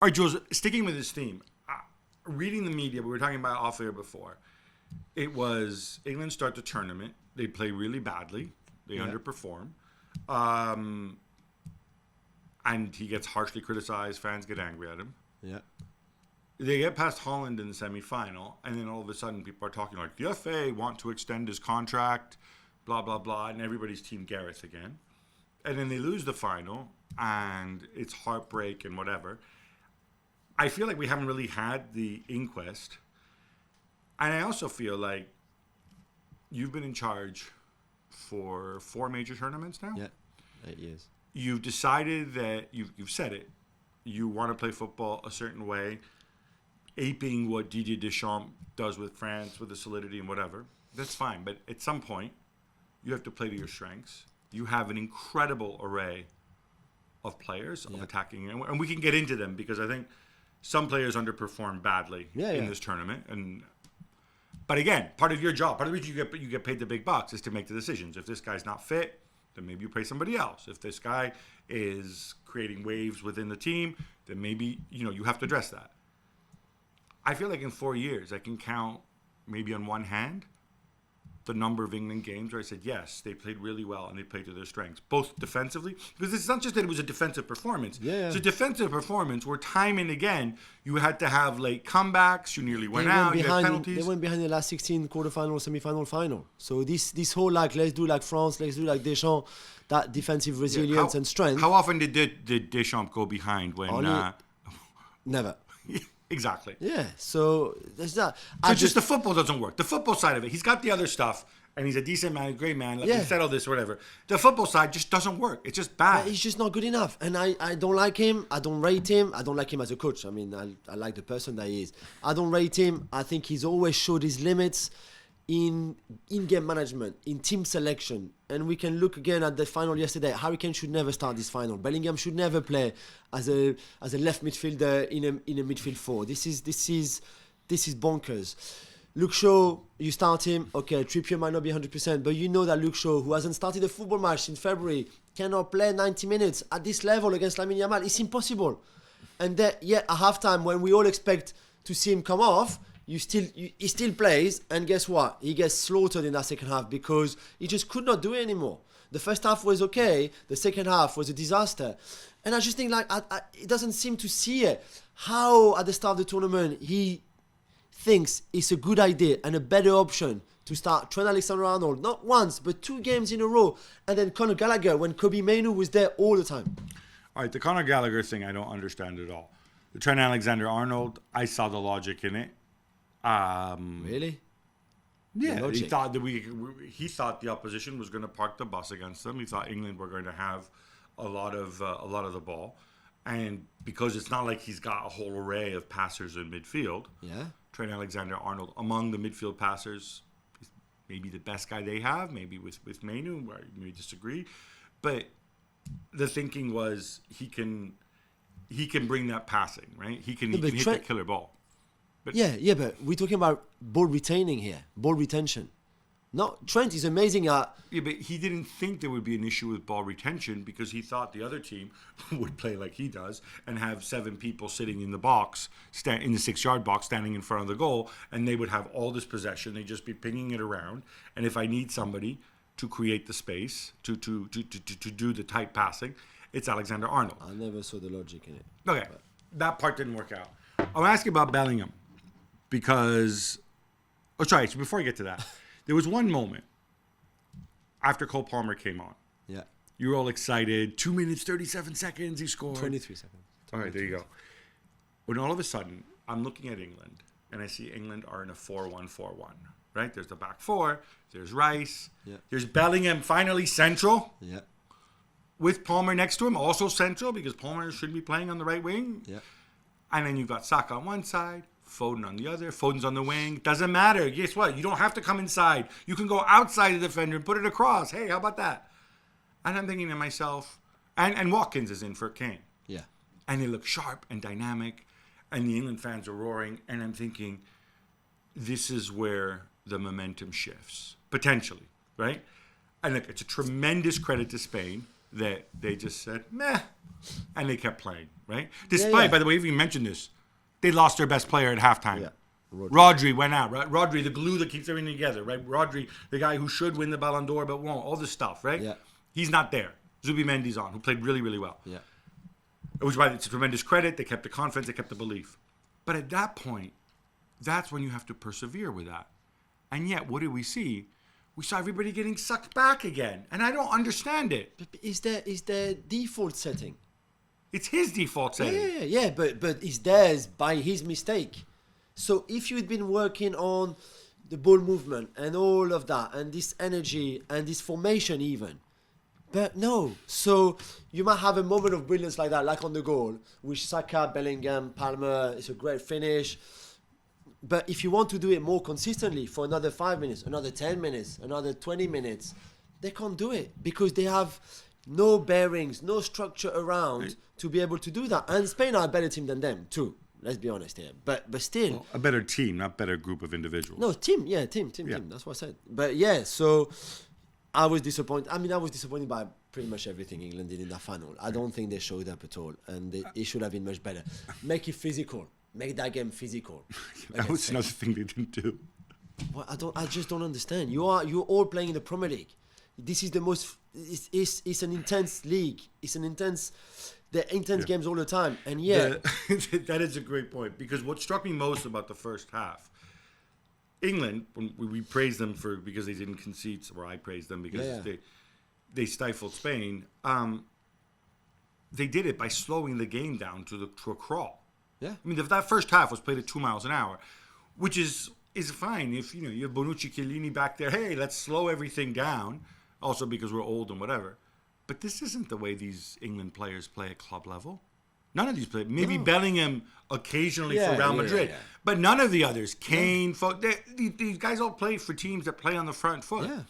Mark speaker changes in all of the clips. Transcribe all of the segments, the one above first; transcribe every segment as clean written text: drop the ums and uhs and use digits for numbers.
Speaker 1: All right, Jules, sticking with this theme, reading the media, we were talking about off air before, it was England start the tournament. They play really badly. They underperform. And he gets harshly criticized. Fans get angry at him.
Speaker 2: Yeah.
Speaker 1: They get past Holland in the semi-final, and then all of a sudden people are talking like, the FA want to extend his contract, blah, blah, blah, and everybody's Team Gareth again. And then they lose the final, and it's heartbreak and whatever. I feel like we haven't really had the inquest. And I also feel like you've been in charge for 4 major tournaments now.
Speaker 2: Yeah, 8 years.
Speaker 1: You've decided that, you've said it, you want to play football a certain way, aping what Didier Deschamps does with France, with the solidity and whatever. That's fine. But at some point, you have to play to your strengths. You have an incredible array of players, of attacking. And we can get into them because I think some players underperform badly in this tournament. But again, part of your job, part of the reason you get paid the big bucks is to make the decisions. If this guy's not fit, then maybe you pay somebody else. If this guy is creating waves within the team, then maybe you have to address that. I feel like in 4 years, I can count maybe on one hand the number of England games where I said, yes, they played really well and they played to their strengths, both defensively, because it's not just that it was a defensive performance. It's a defensive performance where time and again, you had to have late comebacks, you nearly went out, you had penalties.
Speaker 2: They went behind the last 16 quarterfinal, semi-final, final. So this whole let's do like France, let's do like Deschamps, that defensive resilience and strength.
Speaker 1: How often did Deschamps go behind when...
Speaker 2: Never.
Speaker 1: Exactly.
Speaker 2: Yeah, so there's that.
Speaker 1: So just the football doesn't work. The football side of it, he's got the other stuff, and he's a decent man, a great man. Let me settle this or whatever. The football side just doesn't work. It's just bad.
Speaker 2: He's just not good enough, and I don't like him. I don't rate him. I don't like him as a coach. I mean, I like the person that he is. I don't rate him. I think he's always showed his limits in game management, in team selection. And we can look again at the final yesterday. Harry Kane should never start this final. Bellingham should never play as a left midfielder in a midfield 4. This is bonkers. Luke Shaw, you start him. Okay, Trippier might not be 100%, but you know that Luke Shaw, who hasn't started a football match in February, cannot play 90 minutes at this level against Lamine Yamal. It's impossible. And yet at halftime, when we all expect to see him come off, he still plays, and guess what? He gets slaughtered in that second half because he just could not do it anymore. The first half was okay. The second half was a disaster. And I just think it doesn't seem to see it. How at the start of the tournament he thinks it's a good idea and a better option to start Trent Alexander-Arnold, not once, but 2 games in a row, and then Conor Gallagher when Kobe Mainoo was there all the time.
Speaker 1: All right, the Conor Gallagher thing I don't understand at all. The Trent Alexander-Arnold, I saw the logic in it.
Speaker 2: Really?
Speaker 1: Yeah, he thought the opposition was going to park the bus against them. He thought England were going to have a lot of the ball, and because it's not like he's got a whole array of passers in midfield.
Speaker 2: Yeah,
Speaker 1: Trent Alexander-Arnold among the midfield passers, he's maybe the best guy they have. Maybe with Mainoo, where you may disagree, but the thinking was he can bring that passing, right? He can hit that killer ball. But
Speaker 2: but we're talking about ball retaining here, ball retention. No, Trent is amazing at...
Speaker 1: Yeah, but he didn't think there would be an issue with ball retention because he thought the other team would play like he does and have 7 people sitting in the box, in the 6-yard box, standing in front of the goal, and they would have all this possession. They'd just be pinging it around. And if I need somebody to create the space, to do the tight passing, it's Alexander-Arnold.
Speaker 2: I never saw the logic in it.
Speaker 1: Okay, that part didn't work out. I'll ask you about Bellingham. Because, so before I get to that, there was one moment after Cole Palmer came on.
Speaker 2: Yeah.
Speaker 1: You were all excited. 2 minutes, 37 seconds, he scored.
Speaker 2: 23 seconds.
Speaker 1: All right, there you go. When all of a sudden, I'm looking at England, and I see England are in a 4-1-4-1, right? There's the back 4, there's Rice, there's Bellingham finally central.
Speaker 2: Yeah.
Speaker 1: With Palmer next to him, also central, because Palmer should be playing on the right wing.
Speaker 2: Yeah.
Speaker 1: And then you've got Saka on one side, Foden on the other. Foden's on the wing. Doesn't matter. Guess what? You don't have to come inside. You can go outside the defender and put it across. Hey, how about that? And I'm thinking to myself, and Watkins is in for Kane.
Speaker 2: Yeah.
Speaker 1: And they look sharp and dynamic, and the England fans are roaring. And I'm thinking, this is where the momentum shifts, potentially, right? And look, it's a tremendous credit to Spain that they just said, meh, and they kept playing, right? Despite, by the way, if you mentioned this, they lost their best player at halftime.
Speaker 2: Yeah.
Speaker 1: Rodri went out, right? Rodri, the glue that keeps everything together, right? Rodri, the guy who should win the Ballon d'Or but won't, all this stuff, right?
Speaker 2: Yeah.
Speaker 1: He's not there. Zubimendi's on, who played really, really well.
Speaker 2: Yeah.
Speaker 1: Which is why it's a tremendous credit. They kept the confidence, they kept the belief. But at that point, that's when you have to persevere with that. And yet, what did we see? We saw everybody getting sucked back again. And I don't understand it.
Speaker 2: But is there default setting?
Speaker 1: It's his default setting.
Speaker 2: Yeah, but it's theirs by his mistake. So if you'd been working on the ball movement and all of that, and this energy and this formation even, but no. So you might have a moment of brilliance like that, like on the goal, which Saka, Bellingham, Palmer, it's a great finish. But if you want to do it more consistently for another 5 minutes, another 10 minutes, another 20 minutes, they can't do it because they have no bearings, no structure around to be able to do that. And Spain are a better team than them too. Let's be honest here. But still.
Speaker 1: Well, a better team, not better group of individuals.
Speaker 2: No, team. That's what I said. But yeah, so I was disappointed. I mean, I was disappointed by pretty much everything England did in that final. I don't think they showed up at all. And it should have been much better. Make it physical. Make that game physical.
Speaker 1: That was another thing they didn't do.
Speaker 2: Well, I just don't understand. You're all playing in the Premier League. This is the most. It's an intense league. It's an intense. They're intense games all the time, and
Speaker 1: that is a great point, because what struck me most about the first half, England, when we praised them because they didn't concede, or I praised them because they stifled Spain. They did it by slowing the game down to a crawl.
Speaker 2: Yeah,
Speaker 1: I mean, if that first half was played at 2 miles an hour, which is fine if you have Bonucci, Chiellini back there. Hey, let's slow everything down. Also because we're old and whatever. But this isn't the way these England players play at club level. None of these players. Maybe Bellingham occasionally for Real Madrid. But none of the others. Kane, these guys all play for teams that play on the front foot.
Speaker 2: Yeah.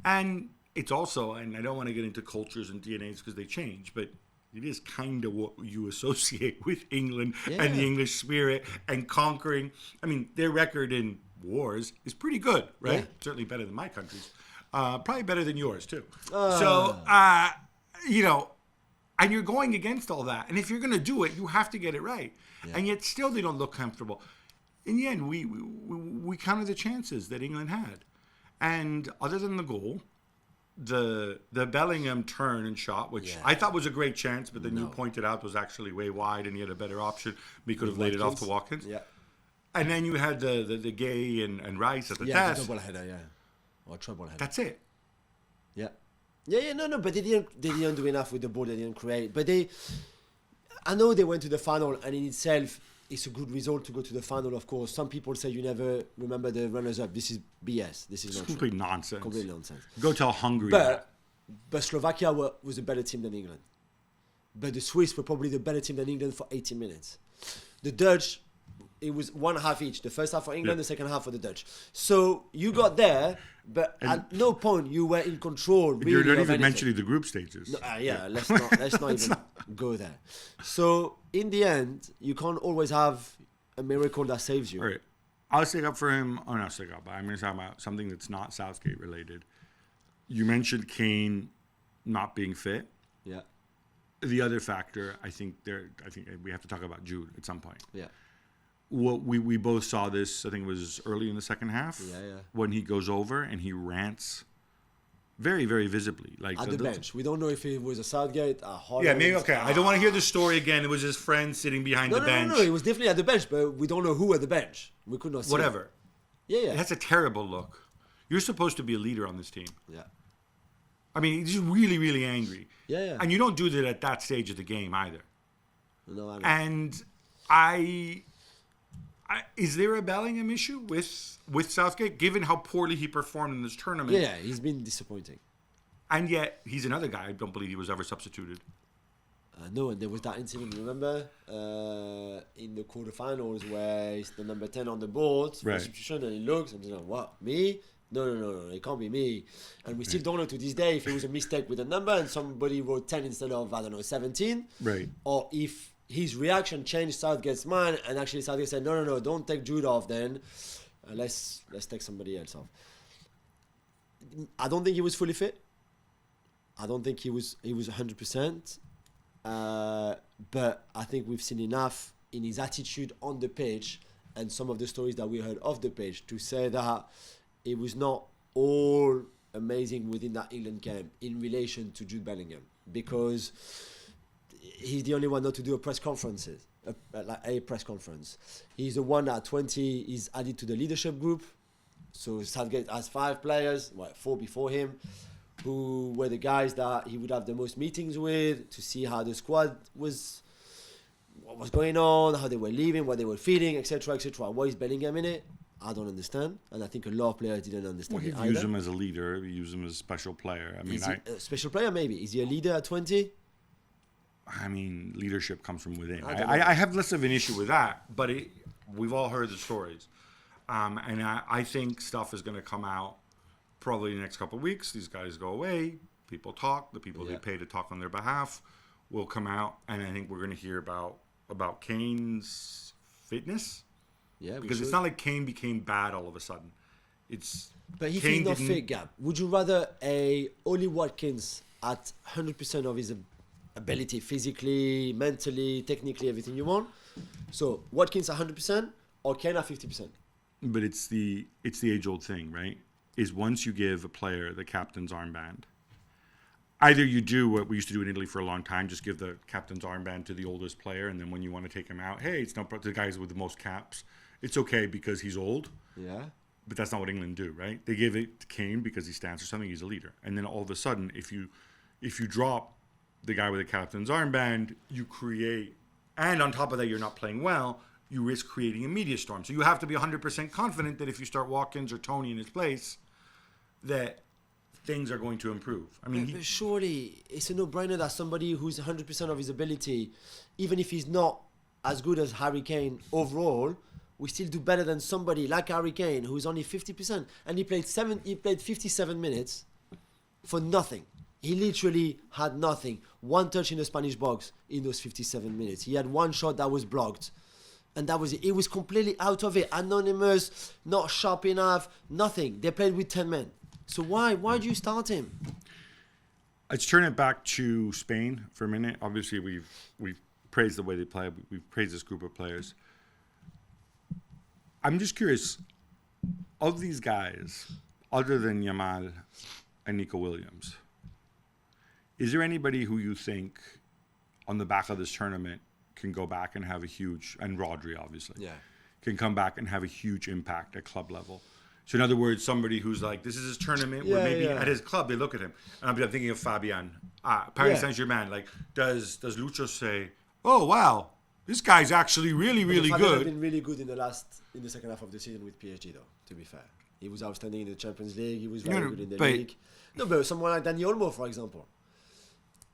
Speaker 1: And it's also, and I don't want to get into cultures and DNAs because they change, but it is kind of what you associate with England and the English spirit and conquering. I mean, their record in wars is pretty good, right?
Speaker 2: Yeah.
Speaker 1: Certainly better than my country's. Probably better than yours, too. And you're going against all that. And if you're going to do it, you have to get it right. Yeah. And yet still they don't look comfortable. In the end, we counted the chances that England had. And other than the goal, the Bellingham turn and shot, which I thought was a great chance, but then you pointed out was actually way wide and he had a better option. We could have laid it off to Watkins. Yeah. And then you had the Gay and Rice at the test.
Speaker 2: The double header, or trouble header.
Speaker 1: That's it.
Speaker 2: Yeah. No, but they didn't do enough with the ball. They didn't create. But I know they went to the final, and in itself, it's a good result to go to the final. Of course, some people say you never remember the runners-up. This is BS. This is not
Speaker 1: complete nonsense.
Speaker 2: Complete nonsense.
Speaker 1: Go tell Hungary.
Speaker 2: But Slovakia was a better team than England. But the Swiss were probably the better team than England for 80 minutes. The Dutch, it was one half each. The first half for England, the second half for the Dutch. So you got there, but at no point you were in control. Really,
Speaker 1: you're not even mentioning the group stages.
Speaker 2: No, let's not even go there. So in the end, you can't always have a miracle that saves you.
Speaker 1: All right. I'll stick up for him. Oh, not stick up. I'm going to talk about something that's not Southgate related. You mentioned Kane not being fit.
Speaker 2: Yeah.
Speaker 1: The other factor, I think we have to talk about Jude at some point.
Speaker 2: Yeah.
Speaker 1: What we both saw this, I think it was early in the second half. When he goes over and he rants very, very visibly. Like
Speaker 2: at the bench. We don't know if it was a Southgate, a Holland.
Speaker 1: Yeah, maybe, okay. I don't want to hear the story again. It was his friend sitting behind the bench.
Speaker 2: No, it was definitely at the bench, but we don't know who at the bench. We could not see.
Speaker 1: Whatever.
Speaker 2: Yeah.
Speaker 1: That's a terrible look. You're supposed to be a leader on this team.
Speaker 2: Yeah.
Speaker 1: I mean, he's really, really angry.
Speaker 2: Yeah.
Speaker 1: And you don't do that at that stage of the game either.
Speaker 2: No, I don't.
Speaker 1: And is there a Bellingham issue with Southgate, given how poorly he performed in this tournament?
Speaker 2: Yeah, he's been disappointing.
Speaker 1: And yet, he's another guy. I don't believe he was ever substituted.
Speaker 2: No, and there was that incident, remember, in the quarterfinals where it's the number 10 on the board for substitution, and he looks and he's like, what, me? No, it can't be me. And we still don't know to this day if it was a mistake with a number and somebody wrote 10 instead of, 17.
Speaker 1: Right.
Speaker 2: Or if his reaction changed Southgate's mind and actually Southgate said, no, don't take Jude off then. Let's take somebody else off. I don't think he was fully fit. I don't think he was 100%. But I think we've seen enough in his attitude on the pitch and some of the stories that we heard off the pitch to say that it was not all amazing within that England camp in relation to Jude Bellingham, because he's the only one not to do a press conference. He's the one at 20 is added to the leadership group. So Southgate has 5 players, 4 before him, who were the guys that he would have the most meetings with to see how the squad was, what was going on, how they were leaving, what they were feeling, etc., etc. Why is Bellingham in it? I don't understand, and I think a lot of players didn't understand.
Speaker 1: Well, he views him as a leader. He views him as a special player. I mean,
Speaker 2: is he a special player? Maybe is he a leader at 20?
Speaker 1: I mean, leadership comes from within.
Speaker 2: I
Speaker 1: I have less of an issue with that, but we've all heard the stories, and I think stuff is going to come out probably in the next couple of weeks. These guys go away. People talk. The people they pay to talk on their behalf will come out, and I think we're going to hear about Kane's fitness. Yeah, because it's not like Kane became bad all of a sudden.
Speaker 2: But if he's not fit, Gab, would you rather a Ollie Watkins at 100% of his ability, physically, mentally, technically, everything you want? So Watkins 100% or Kane at 50%?
Speaker 1: But it's the age-old thing, right? Is once you give a player the captain's armband, either you do what we used to do in Italy for a long time, just give the captain's armband to the oldest player, and then when you want to take him out, hey, it's not the guys with the most caps. It's okay because he's old.
Speaker 2: Yeah.
Speaker 1: But that's not what England do, right? They give it to Kane because he stands for something. He's a leader. And then all of a sudden, if you drop the guy with the captain's armband, you create, and on top of that, you're not playing well, you risk creating a media storm. So you have to be 100% confident that if you start Watkins or Tony in his place, that things are going to improve. I mean,
Speaker 2: but surely it's a no-brainer that somebody who's 100% of his ability, even if he's not as good as Harry Kane overall, we still do better than somebody like Harry Kane who's only 50%, and he played 57 minutes for nothing. He literally had nothing. One touch in the Spanish box in those 57 minutes. He had one shot that was blocked, and that was it. He was completely out of it, anonymous, not sharp enough, nothing. They played with 10 men. So why do you start him?
Speaker 1: Let's turn it back to Spain for a minute. Obviously, we've praised the way they play. We've praised this group of players. I'm just curious, of these guys, other than Yamal and Nico Williams, is there anybody who you think on the back of this tournament can go back and have a huge, and Rodri obviously, can come back and have a huge impact at club level? So in other words, somebody who's like, this is his tournament, where maybe at his club they look at him, and I'm thinking of Fabian, Paris Saint-Germain. Like, does Lucho say, oh wow, this guy's actually really, really good?
Speaker 2: He's been really good in the second half of the season with PSG, though. To be fair, he was outstanding in the Champions League. He was very good in the league. No, but someone like Dani Olmo, for example.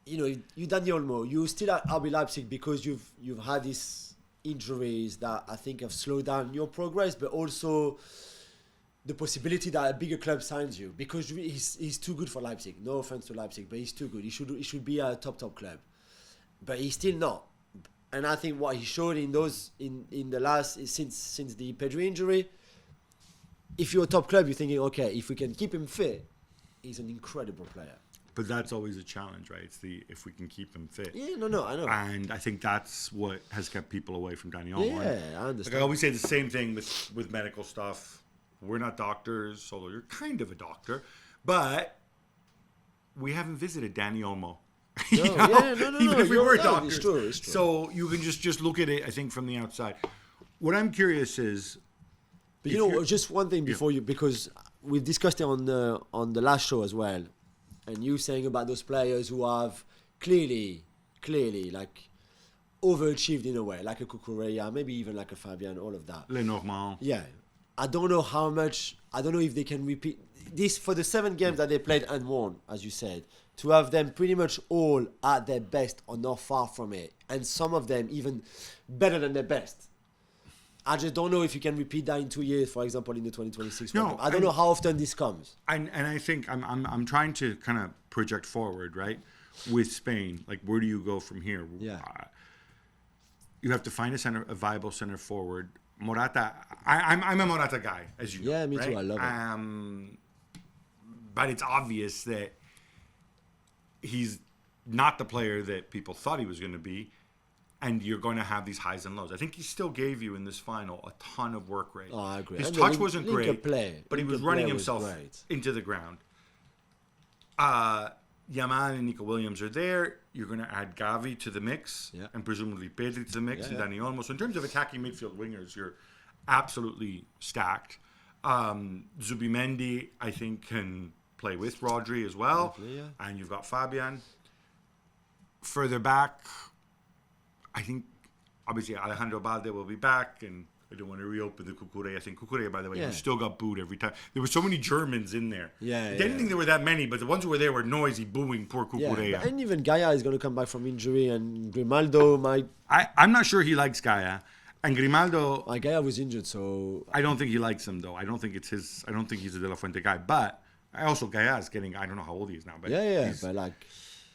Speaker 2: You know, you Dani Olmo, you still at RB Leipzig because you've had these injuries that I think have slowed down your progress, but also the possibility that a bigger club signs you, because he's too good for Leipzig. No offense to Leipzig, but he's too good. He should be a top club, but he's still not. And I think what he showed in the last since the Pedri injury, if you're a top club, you're thinking, okay, if we can keep him fit, he's an incredible player.
Speaker 1: But that's always a challenge, right? It's if we can keep him fit.
Speaker 2: Yeah, no, I know.
Speaker 1: And I think that's what has kept people away from Dani Olmo.
Speaker 2: Yeah, I understand.
Speaker 1: Like I always say the same thing with medical stuff. We're not doctors, although you're kind of a doctor, but we haven't visited Dani Olmo.
Speaker 2: No.
Speaker 1: Even if we were doctors.
Speaker 2: It's true.
Speaker 1: So you can just look at it, I think, from the outside. What I'm curious is...
Speaker 2: But just one thing before you, because we've discussed it on the last show as well, and you saying about those players who have clearly like overachieved in a way, like a Cucurella, maybe even like a Fabian, all of that.
Speaker 1: Lenormand.
Speaker 2: Yeah. I don't know if they can repeat this for the 7 games that they played and won, as you said, to have them pretty much all at their best or not far from it, and some of them even better than their best. I just don't know if you can repeat that in 2 years, for example, in the 2026 World Cup. I don't know how often this comes.
Speaker 1: And I think I'm trying to kind of project forward, right? With Spain, like where do you go from here?
Speaker 2: Yeah.
Speaker 1: You have to find a viable center forward. Morata, I'm a Morata guy, as you know.
Speaker 2: Yeah, me
Speaker 1: right?
Speaker 2: too. I love it.
Speaker 1: But it's obvious that he's not the player that people thought he was going to be, and you're going to have these highs and lows. I think he still gave you in this final a ton of work rate.
Speaker 2: Oh, I agree.
Speaker 1: His
Speaker 2: And
Speaker 1: touch wasn't great,
Speaker 2: play.
Speaker 1: but he was running himself into the ground. Yaman and Nico Williams are there. You're going to add Gavi to the mix, and presumably Pedri to the mix, and Dani Olmo. So in terms of attacking midfield wingers, you're absolutely stacked. Zubimendi, I think, can play with Rodri as well. And you've got Fabian. Further back, I think, obviously, Alejandro Balde will be back, and I don't want to reopen the Cucurella thing. Cucurella, by the way, still got booed every time. There were so many Germans in there. I didn't think there were that many, but the ones who were there were noisy, booing poor Cucurella.
Speaker 2: Yeah, and even Gaia is going to come back from injury, and Grimaldo might...
Speaker 1: I'm not sure he likes Gaia. And Grimaldo...
Speaker 2: Gaia was injured, so...
Speaker 1: I don't think he likes him, though. I don't think he's a De La Fuente guy. But also, Gaia is getting... I don't know how old he is now. But
Speaker 2: but like...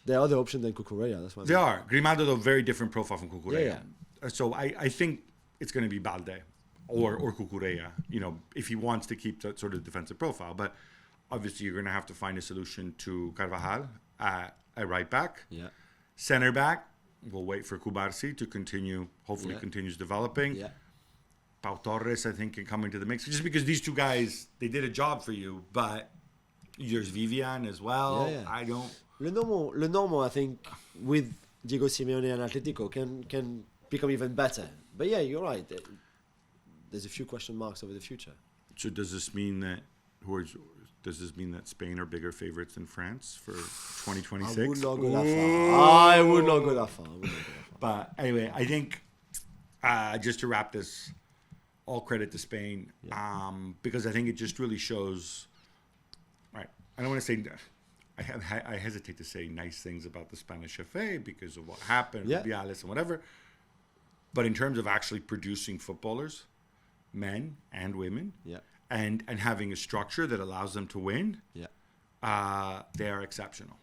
Speaker 2: There are other options than Cucurella. That's what
Speaker 1: they are. Grimaldo, though, very different profile from Cucurella. So I think it's going to be Balde or Cucurella, if he wants to keep that sort of defensive profile. But obviously, you're going to have to find a solution to Carvajal at right back. Center back, we'll wait for Cubarsi to continue, hopefully continues developing. Pau Torres, I think, can come into the mix. Just because these two guys, they did a job for you, but there's Vivian as well. I don't...
Speaker 2: Le Normo, I think, with Diego Simeone and Atletico can become even better. But you're right. There's a few question marks over the future.
Speaker 1: So does this mean that Spain are bigger favorites than France for 2026?
Speaker 2: I would not go that far. I would not go that far.
Speaker 1: But anyway, I think just to wrap this, all credit to Spain, because I think it just really shows. Right, I don't want to say. I hesitate to say nice things about the Spanish FA because of what happened with Biales and whatever. But in terms of actually producing footballers, men and women, and having a structure that allows them to win, they are exceptional.